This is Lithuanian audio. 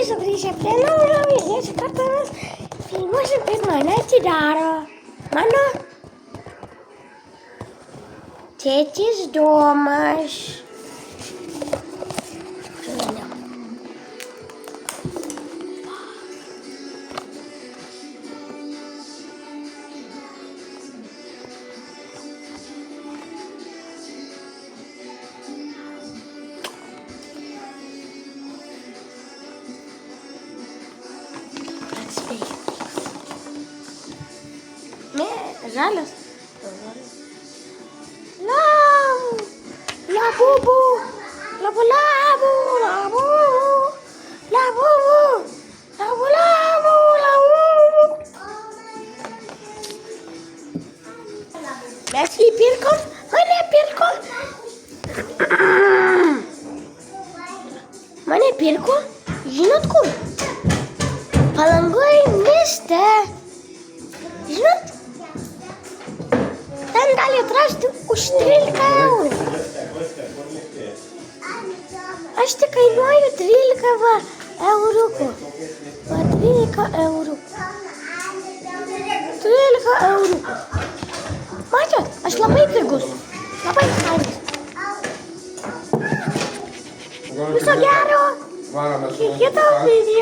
sugrįžę prie naujo vilniečių kartą mes filmuosim, kaip mane atidaro. Mano tėtis Domas. Ne, žalias. Labubu. Mes jį pirkom, mane pirko. Mane pirko, žinot kur? Palangoj mieste. Žinot? Ten gali atrasti už 13 eurų. Aš tik kainuoju 13 eurukų. Va 13 eurų. 13 eurukų. Matot, aš labai pigus. Labai fainas. Viso gero. Iki kito video.